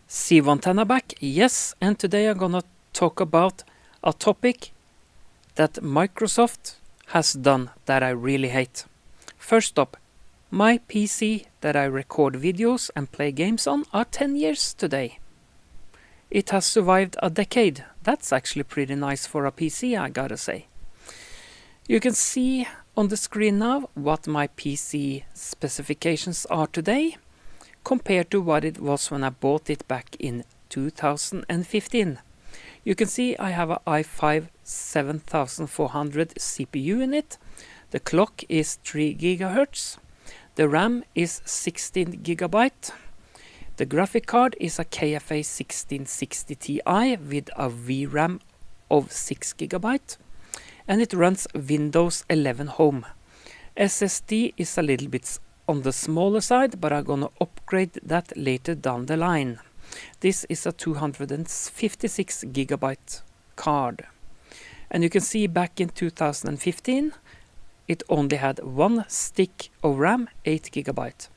Sivan back, yes, and today I'm gonna talk about a topic that Microsoft has done that I really hate. First up, my PC that I record videos and play games on are 10 years today. It has survived a decade. That's actually pretty nice for a PC, I gotta say. You can see on the screen now what my PC specifications are today, compared to what it was when I bought it back in 2015. You can see I have an i5 7400 CPU in it. The clock is 3 GHz. The RAM is 16 GB. The graphic card is a KFA 1660 Ti with a VRAM of 6 GB. And it runs Windows 11 Home. SSD is a little bit on the smaller side, but I'm gonna upgrade that later down the line. This is a 256 GB card. And you can see back in 2015, it only had one stick of RAM, 8 GB.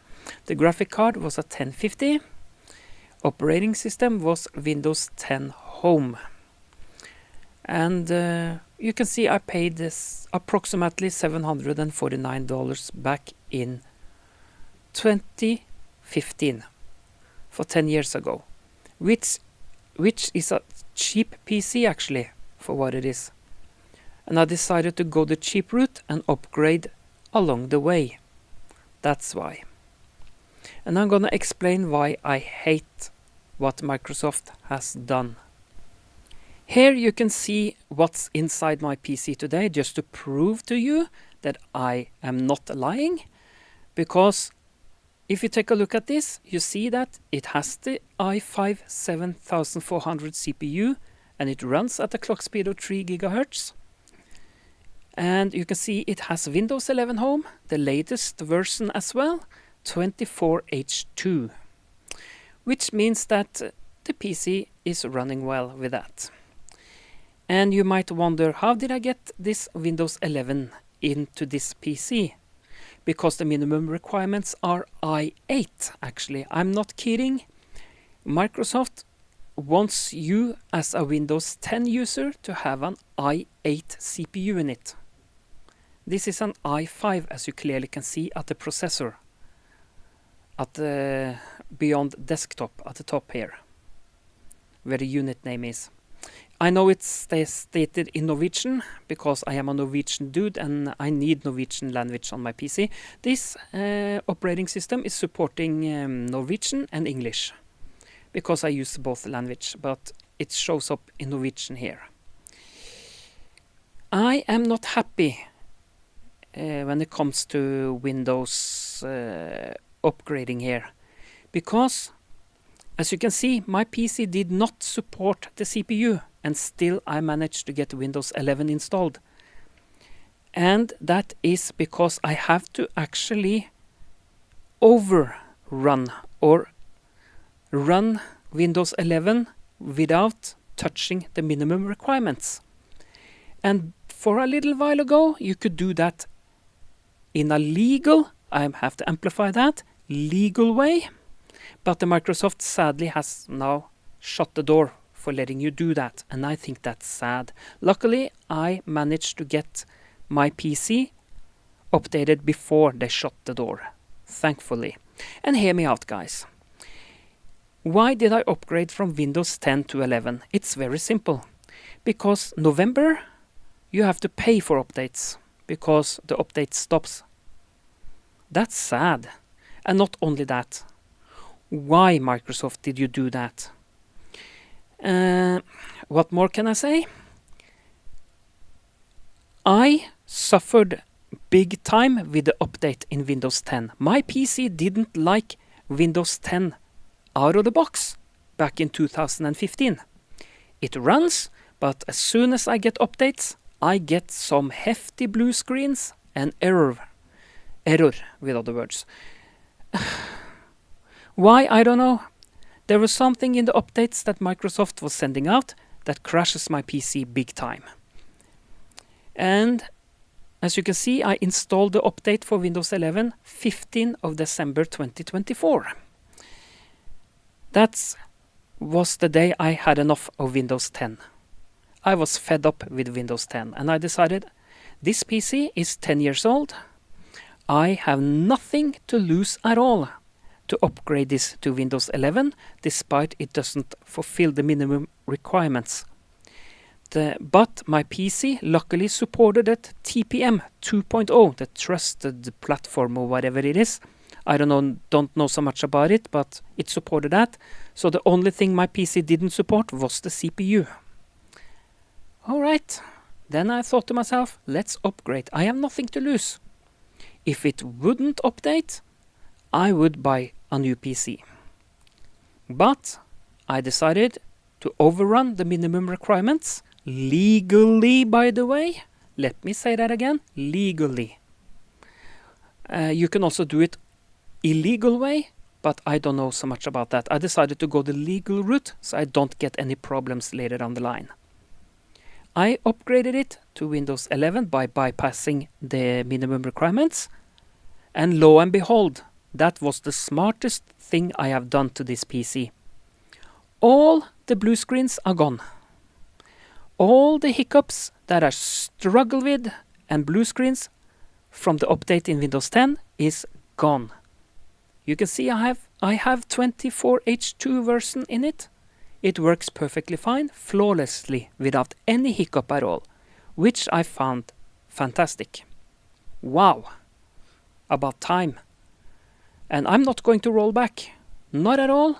The graphic card was a 1050. Operating system was Windows 10 Home. And you can see I paid this approximately $749 back in 2015, for 10 years ago, which is a cheap PC actually for what it is. And I decided to go the cheap route and upgrade along the way. That's why. And I'm gonna explain why I hate what Microsoft has done. Here you can see what's inside my PC today, just to prove to you that I am not lying, because if you take a look at this, you see that it has the i5 7400 CPU and it runs at a clock speed of 3 GHz. And you can see it has Windows 11 Home, the latest version as well, 24H2, which means that the PC is running well with that. And you might wonder, how did I get this Windows 11 into this PC? Because the minimum requirements are i8 actually. I'm not kidding. Microsoft wants you as a Windows 10 user to have an i8 CPU in it. This is an i5, as you clearly can see at the processor. At the beyond desktop at the top here, where the unit name is. I know it's stated in Norwegian because I am a Norwegian dude and I need Norwegian language on my PC. This operating system is supporting Norwegian and English because I use both language, but it shows up in Norwegian here. I am not happy when it comes to Windows upgrading here, because as you can see, my PC did not support the CPU, and still I managed to get Windows 11 installed. And that is because I have to actually overrun or run Windows 11 without touching the minimum requirements. And for a little while ago, you could do that in a legal, I have to amplify that, legal way. But the Microsoft sadly has now shut the door for letting you do that, and I think that's sad. Luckily, I managed to get my PC updated before they shut the door, thankfully. And hear me out, guys. Why did I upgrade from Windows 10 to 11? It's very simple. Because November, you have to pay for updates, because the update stops. That's sad. And not only that. Why, Microsoft, did you do that? What more can I say? I suffered big time with the update in Windows 10. My PC didn't like Windows 10 out of the box back in 2015. It runs, but as soon as I get updates, I get some hefty blue screens and error, with other words. Why? I don't know. There was something in the updates that Microsoft was sending out that crashes my PC big time. And as you can see, I installed the update for Windows 11 15 of December 2024. That's was the day I had enough of Windows 10. I was fed up with Windows 10 and I decided this PC is 10 years old. I have nothing to lose at all to upgrade this to Windows 11 despite it doesn't fulfill the minimum requirements. But my PC luckily supported it TPM 2.0, the trusted platform or whatever it is. I don't know so much about it, but it supported that. So the only thing my PC didn't support was the CPU. Alright, then I thought to myself, let's upgrade. I have nothing to lose. If it wouldn't update, I would buy a new PC. But I decided to overrun the minimum requirements. Legally, by the way. Let me say that again. Legally. You can also do it illegal way, but I don't know so much about that. I decided to go the legal route so I don't get any problems later down the line. I upgraded it to Windows 11 by bypassing the minimum requirements. And lo and behold, that was the smartest thing I have done to this PC. All the blue screens are gone. All the hiccups that I struggle with and blue screens from the update in Windows 10 is gone. You can see I have 24H2 version in it. It works perfectly fine, flawlessly, without any hiccup at all, which I found fantastic. Wow! About time. And I'm not going to roll back. Not at all.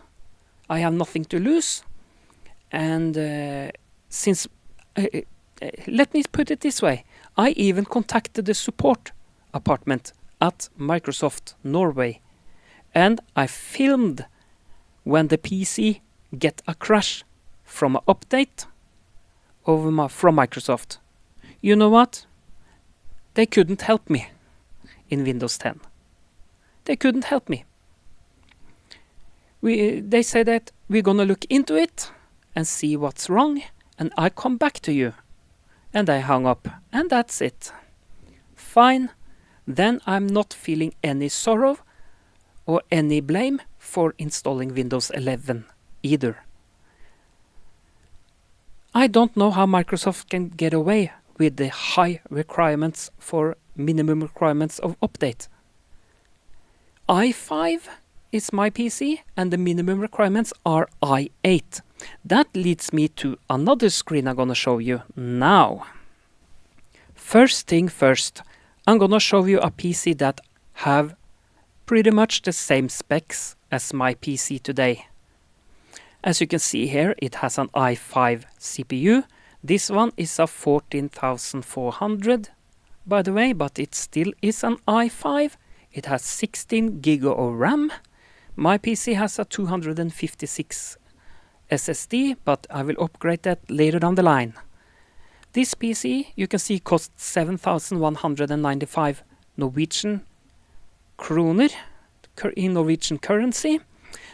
I have nothing to lose. And since... let me put it this way. I even contacted the support department at Microsoft Norway. And I filmed when the PC get a crash from an update from Microsoft. You know what? They couldn't help me in Windows 10. They couldn't help me. They said that we're gonna look into it and see what's wrong, and I come back to you. And I hung up, and that's it. Fine. Then I'm not feeling any sorrow or any blame for installing Windows 11 either. I don't know how Microsoft can get away with the high requirements for minimum requirements of update. i5 is my PC and the minimum requirements are i8. That leads me to another screen I'm gonna show you now. First thing first, I'm gonna show you a PC that have pretty much the same specs as my PC today. As you can see here, it has an i5 CPU. This one is a 14400, by the way, but it still is an i5. It has 16 GB of RAM. My PC has a 256 SSD, but I will upgrade that later down the line. This PC, you can see, costs 7,195 Norwegian kroner in Norwegian currency.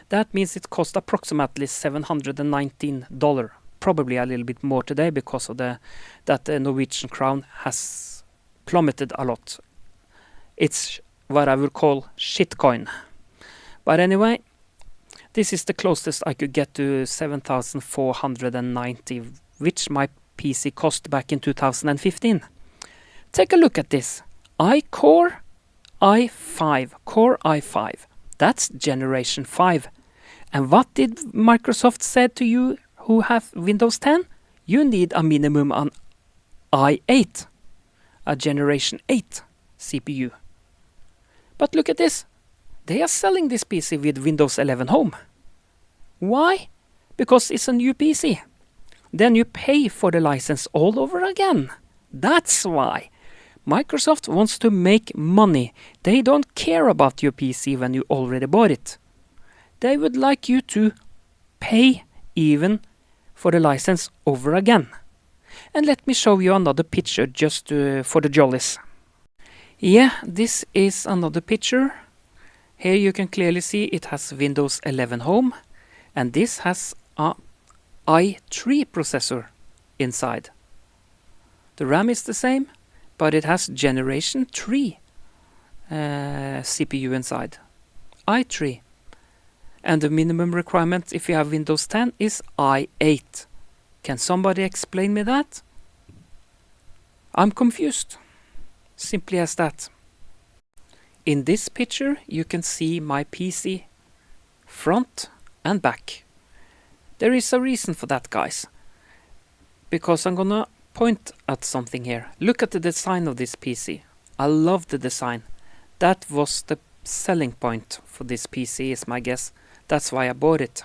That means it costs approximately $719. Probably a little bit more today because of that the Norwegian crown has plummeted a lot. It's what I would call shitcoin. But anyway, this is the closest I could get to 7,490, which my PC cost back in 2015. Take a look at this. Core i5. That's generation 5. And what did Microsoft said to you who have Windows 10? You need a minimum on i8, a generation 8 CPU. But look at this. They are selling this PC with Windows 11 Home. Why? Because it's a new PC. Then you pay for the license all over again. That's why. Microsoft wants to make money. They don't care about your PC when you already bought it. They would like you to pay even for the license over again. And let me show you another picture just for the jollies. Yeah, this is another picture. Here you can clearly see it has Windows 11 Home, and this has a i3 processor inside. The RAM is the same, but it has generation 3 CPU inside. i3. And the minimum requirement if you have Windows 10 is i8. Can somebody explain me that? I'm confused. Simply as that. In this picture you can see my PC front and back. There is a reason for that, guys. Because I'm gonna point at something here. Look at the design of this PC. I love the design. That was the selling point for this PC, is my guess. That's why I bought it.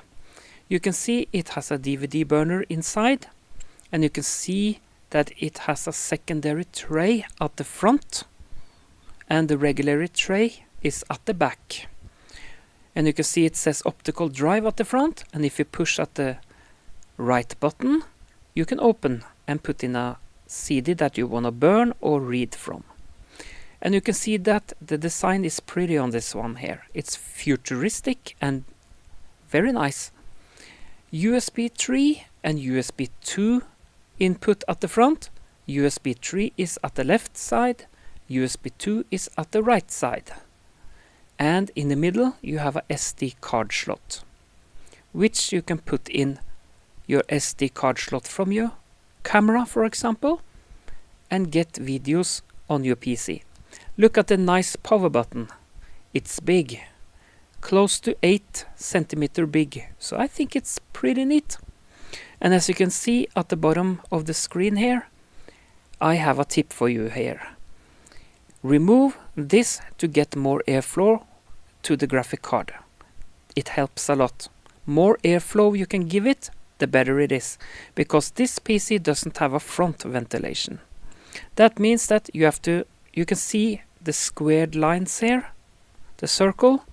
You can see it has a DVD burner inside, and you can see that it has a secondary tray at the front, and the regular tray is at the back. And you can see it says optical drive at the front, and if you push at the right button, you can open and put in a CD that you want to burn or read from. And you can see that the design is pretty on this one here. It's futuristic and very nice. USB 3 and USB 2 input at the front. USB 3 is at the left side. USB 2 is at the right side. And in the middle you have a SD card slot, which you can put in your SD card slot from your camera, for example, and get videos on your PC. Look at the nice power button. It's big, close to 8 centimeter big, so I think it's pretty neat. And as you can see at the bottom of the screen here, I have a tip for you here. Remove this to get more airflow to the graphic card. It helps a lot. More airflow you can give it, the better it is, because this PC doesn't have a front ventilation. That means that you can see the squared lines here, the circle.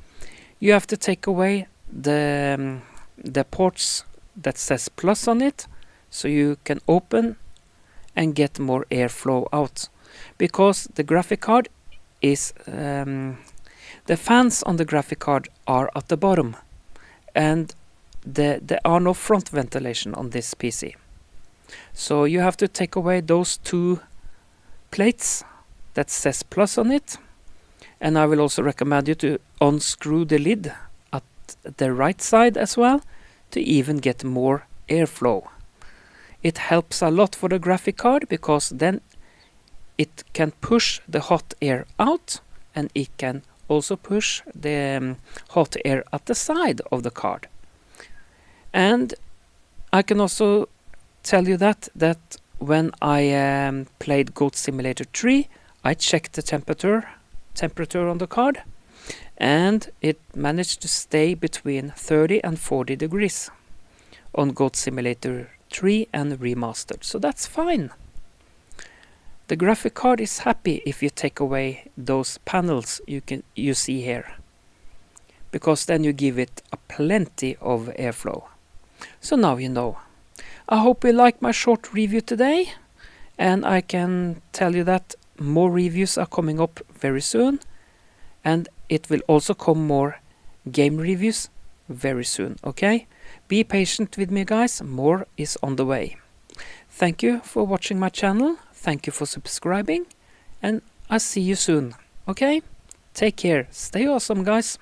You have to take away the ports that says plus on it, so you can open and get more airflow out. Because the graphic card is the fans on the graphic card are at the bottom, and there are no front ventilation on this PC. So you have to take away those two plates that says plus on it, and I will also recommend you to unscrew the lid at the right side as well to even get more airflow. It helps a lot for the graphic card because then it can push the hot air out, and it can also push the hot air at the side of the card. And I can also tell you that when I played Goat Simulator 3, I checked the temperature on the card, and it managed to stay between 30 and 40 degrees on Goat Simulator 3 and Remastered, so that's fine. The graphic card is happy if you take away those panels you see here, because then you give it a plenty of airflow. So now you know. I hope you like my short review today, and I can tell you that more reviews are coming up very soon, and it will also come more game reviews very soon, okay? Be patient with me, guys, more is on the way. Thank you for watching my channel, thank you for subscribing, and I'll see you soon, okay? Take care, stay awesome, guys.